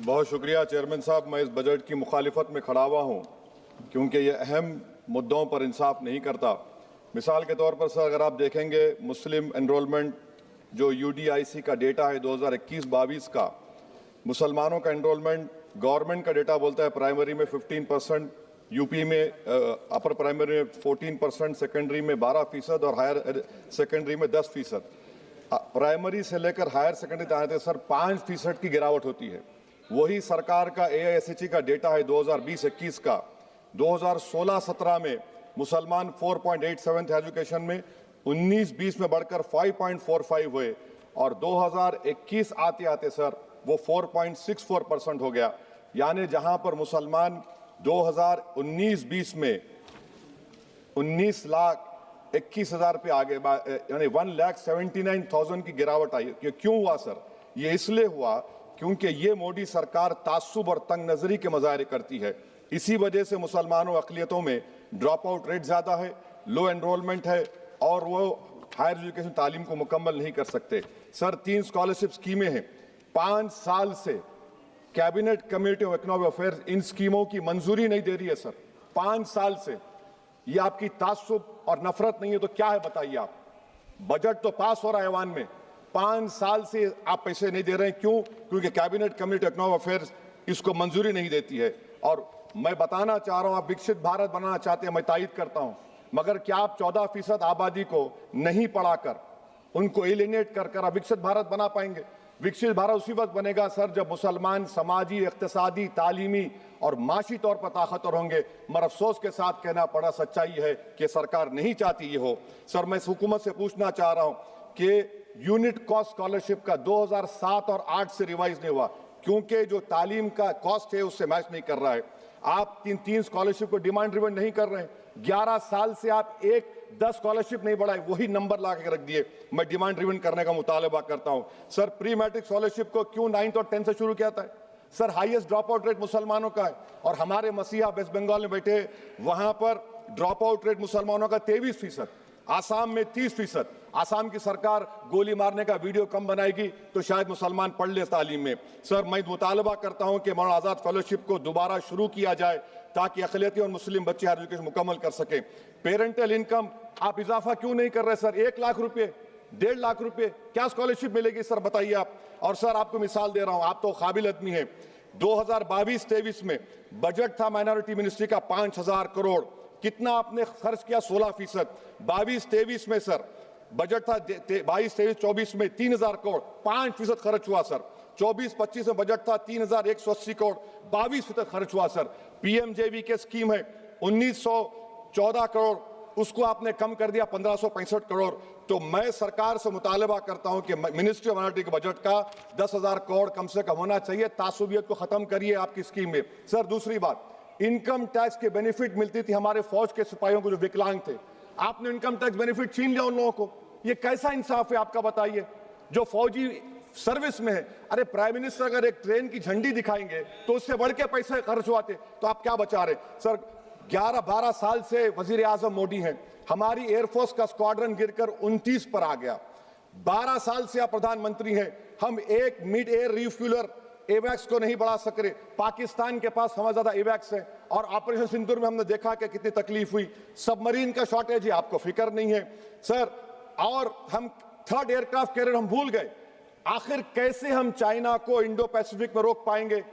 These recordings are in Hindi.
बहुत शुक्रिया चेयरमैन साहब। मैं इस बजट की मुखालिफत में खड़ा हुआ हूँ क्योंकि ये अहम मुद्दों पर इंसाफ नहीं करता। मिसाल के तौर पर सर, अगर आप देखेंगे मुस्लिम एनरोलमेंट जो UDIC का डेटा है 2021-22 का, मुसलमानों का एनरोलमेंट गवर्नमेंट का डेटा बोलता है प्राइमरी में 15%, यूपी में अपर प्राइमरी में 14%, सेकेंडरी में 12% और हायर सेकेंडरी में 10%। प्राइमरी से लेकर हायर सेकेंडरी तक आते सर 5% की गिरावट होती है। वही सरकार का AISHE का डेटा है 2020-21 का, 2016-17 में मुसलमान 4.87 थे एजुकेशन में, 19-20 में बढ़कर 5.45 हुए और 2021 आते आते सर वो 4.64% हो गया। यानी जहां पर मुसलमान 2019-20 में 19,21,000 पे आगे, यानी 1,79,000 की गिरावट आई। ये क्यों हुआ सर? ये इसलिए हुआ क्योंकि ये मोदी सरकार तासुब और तंग नजरी के मजाहरे करती है। इसी वजह से मुसलमानों अक़लियतों में ड्रॉप आउट रेट ज्यादा है, लो एनरोलमेंट है और वो हायर एजुकेशन तालीम को मुकम्मल नहीं कर सकते। सर 3 स्कॉलरशिप स्कीमें हैं, 5 साल से cabinet committee of economic affairs in स्कीमों की मंजूरी नहीं दे रही है सर, 5 साल से। ये आपकी तासुब और नफरत नहीं है तो क्या है बताइए आप? बजट तो पास हो रहा है ऐवान में, 5 साल से आप पैसे नहीं दे रहे हैं। क्यों? क्योंकि cabinet committee of economic affairs इसको मंजूरी नहीं देती है। और मैं बताना चाह रहा हूं, आप विकसित भारत बनाना चाहते हैं, मैं तायद करता हूं, मगर क्या आप 14% आबादी को नहीं पढ़ाकर, उनको एलिनेट कर आप विकसित भारत बना पाएंगे? विकसित भारत उसी वक्त बनेगा सर जब मुसलमान समाजी, इक्तिसादी, तालीमी और माशी तौर पर ताकतवर होंगे। मगर अफसोस के साथ कहना पड़ा, सच्चाई है कि सरकार नहीं चाहती ये हो। सर मैं हुकूमत से पूछना चाह रहा हूं कि यूनिट कॉस्ट स्कॉलरशिप का 2007 और 8 से रिवाइज नहीं हुआ क्योंकि जो तालीम का कॉस्ट है उससे मैच नहीं कर रहा है। आप 3 स्कॉलरशिप को डिमांड ड्रिवन नहीं कर रहे हैं। 11 साल से आप 10 स्कॉलरशिप नहीं बढ़ाए, वही नंबर ला के रख दिए। मैं डिमांड ड्रिवन करने का मुतालबा करता हूं। सर प्री मैट्रिक स्कॉलरशिप को क्यों 9th और 10th से शुरू किया था? Sir highest drop out rate मुसलमानों का है और हमारे मसीहा वेस्ट बंगाल में बैठे, वहां पर ड्रॉप आउट रेट मुसलमानों का 23%, आसाम में 30%। आसाम की सरकार गोली मारने का वीडियो कम बनाएगी तो शायद मुसलमान पढ़ ले तालीम में। सर मैं मुतालबा करता हूं कि मौलाना आजाद फेलोशिप को दोबारा शुरू किया जाए ताकि अक़लियती और मुस्लिम बच्चे हायर एजुकेशन मुकम्मल कर सके। पेरेंटल इनकम आप इजाफा क्यों नहीं कर रहे सर? 1 लाख रुपए, 1.5 लाख रुपए क्या स्कॉलरशिप मिलेगी सर बताइए आप? और सर आपको मिसाल दे रहा हूं, आप तो काबिल आदमी हैं। 2022-23 में बजट था माइनॉरिटी मिनिस्ट्री का 5,000 करोड़, कितना आपने खर्च किया? 16%। 22-23 में सर बजट था 22-23-24 में 3,000 करोड़, 5% खर्च हुआ सर। 24-25 में बजट था 3,180 करोड़, 22% खर्च हुआ सर। PMJV के स्कीम है 1,914 करोड़, उसको आपने कम कर दिया 1,565 करोड़। तो मैं सरकार से मुतालबा करता हूं कि मिनिस्ट्री ऑफ माइनॉरिटी के बजट का 10,000 करोड़ कम से कम होना चाहिए। तासुबियत को खत्म करिए आपकी स्कीम में। सर दूसरी बात, इनकम टैक्स के बेनिफिट मिलती थी हमारे फौज के सिपाहियों को जो विकलांग थे, आपने इनकम टैक्स बेनिफिट छीन लिया उन लोगों को। ये कैसा इंसाफ है आपका बताइए? जो फौजी सर्विस में है, अरे प्राइम मिनिस्टर अगर एक ट्रेन की झंडी दिखाएंगे तो उससे बढ़ के पैसे खर्च हुआते, तो आप क्या बचा रहे? सर 11-12 साल से वजीर आजम मोदी हैं, हमारी एयरफोर्स का स्क्वाड्रन गिरकर 29 पर आ गया। 12 साल से आप प्रधानमंत्री हैं, हम एक मिड एयर रिफ्यूलर एवैक्स को नहीं बढ़ा सक रहे। पाकिस्तान के पास हमें ज्यादा एवैक्स है और ऑपरेशन सिंदूर में हमने देखा कि कितनी तकलीफ हुई। सबमरीन का शॉर्टेज है, आपको फिक्र नहीं है सर। और हम 3rd एयरक्राफ्ट कैरियर हम भूल गए। आखिर कैसे हम चाइना को इंडो पैसिफिक में रोक पाएंगे?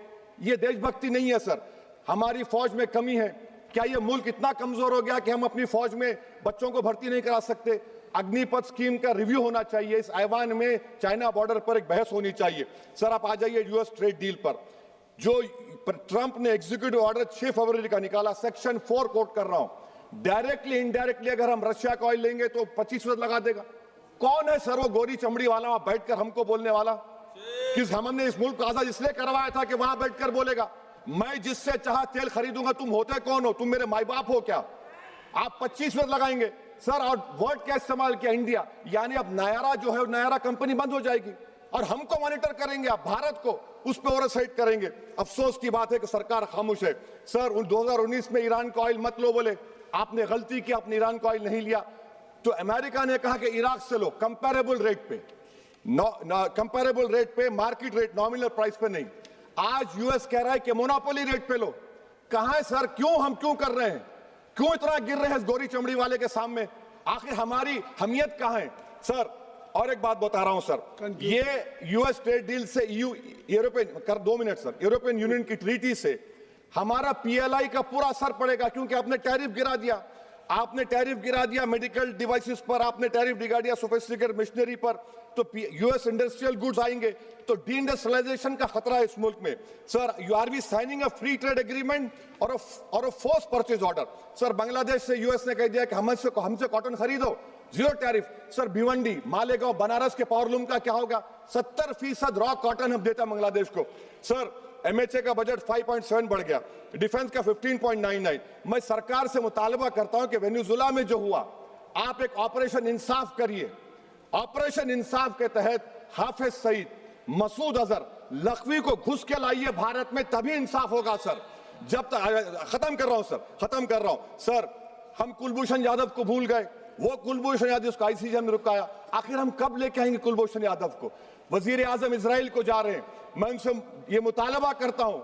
ये देशभक्ति नहीं है सर। हमारी फौज में कमी है। क्या ये मुल्क इतना कमजोर हो गया कि हम अपनी फौज में बच्चों को भर्ती नहीं करा सकते? अग्निपथ स्कीम का रिव्यू होना चाहिए। इस ऐवान में चाइना बॉर्डर पर एक बहस होनी चाहिए। सर आप आ जाइए US ट्रेड डील पर, जो ट्रंप ने एग्जीक्यूटिव ऑर्डर 6 फरवरी का निकाला, सेक्शन 4 कोट कर रहा हूं। डायरेक्टली इनडायरेक्टली अगर हम रशिया का ऑयल लेंगे तो 25% लगा देगा। कौन है सर वो गोरी चमड़ी वाला वहां बैठकर हमको बोलने वाला? किस हमने इस मुल्क को आजाद इसलिए करवाया था कि वहां बैठकर बोलेगा मैं जिससे चाह तेल खरीदूंगा। तुम होते कौन हो? तुम मेरे माई बाप हो क्या? आप 25% लगाएंगे सर। और वर्ड क्या इस्तेमाल किया? इंडिया। यानी अब नायरा जो है, नायरा कंपनी बंद हो जाएगी और हमको मॉनिटर करेंगे आप, भारत को उस पर ओवरसाइट करेंगे। अफसोस की बात है कि सरकार खामोश है। सर 2019 में ईरान का ऑयल मत लो बोले, आपने गलती की, आपने ईरान का ऑयल नहीं लिया। तो अमेरिका ने कहा कि इराक से लो, कंपेरेबल रेट पे, कंपेरेबल रेट पे, मार्केट रेट, नॉमिनल प्राइस पे नहीं। आज यूएस कह रहा है कि मोनोपोली रेट पे लो। कहां है सर? हम क्यों कर रहे हैं? क्यों इतना गिर रहे हैं इस गोरी चमड़ी वाले के सामने? आखिर हमारी हमियत कहां है सर? और एक बात बता रहा हूं सर, ये यूएस ट्रेड डील से यूरोपियन यूनियन की ट्रीटी से हमारा पीएलआई का पूरा असर पड़ेगा, क्योंकि आपने टैरिफ गिरा दिया। आपने टैरिफ गिरा दिया मेडिकल डिवाइसेस पर, आपने टैरिफ गिरा दिया सोफिस्टिकेटेड मशीनरी पर, तो यूएस इंडस्ट्रियल गुड्स आएंगे, तो डीइंडस्ट्रियलाइजेशन का खतरा है इस मुल्क में। Sir, you are we signing a free trade agreement और a force purchase order? Sir, Bangladesh से यूएस ने कह दिया कि हमसे कॉटन खरीदो, zero tariff. Sir, Bhiwandi, Malegaon, Banaras के पावरलूम का क्या होगा? 70% रॉ कॉटन हम देते हैं बांग्लादेश को। सर, एमएचए का बजट 5.7 बढ़ गया, डिफेंस का 15.99। मैं सरकार से मुतालबा करता हूं कि वेनेजुएला में जो हुआ, आप एक ऑपरेशन इंसाफ करिए। ऑपरेशन इंसाफ के तहत हाफिज सईद, मसूद अजहर, लखवी को घुस के लाइए भारत में, तभी इंसाफ होगा सर। जब तक खत्म कर रहा हूं सर, हम कुलभूषण यादव को भूल गए। वो कुलभूषण यादव जिसको आईसीजे में रुकाया, आखिर हम कब लेके आएंगे कुलभूषण यादव को? वजीर आजम इजराइल को जा रहे हैं, मैं उनसे ये मुतालबा करता हूं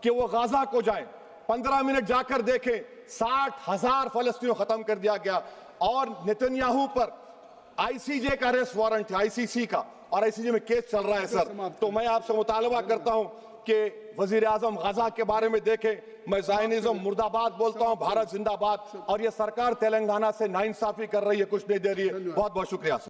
कि वो गाजा को जाएं, 15 मिनट जाकर देखें, 60,000 फलस्तीनियों खत्म कर दिया गया। और नेतन्याहू पर आईसीजे का अरेस्ट वारंट है, आईसीसी का, और आईसीजे में केस चल रहा है सर। तो मैं आपसे मुतालबा करता हूं कि वजीर आजम गाजा के बारे में देखें। मैं ज़ायनिज़्म मुर्दाबाद बोलता हूं, भारत जिंदाबाद। और ये सरकार तेलंगाना से नाइंसाफी कर रही है, कुछ नहीं दे रही है। बहुत बहुत शुक्रिया।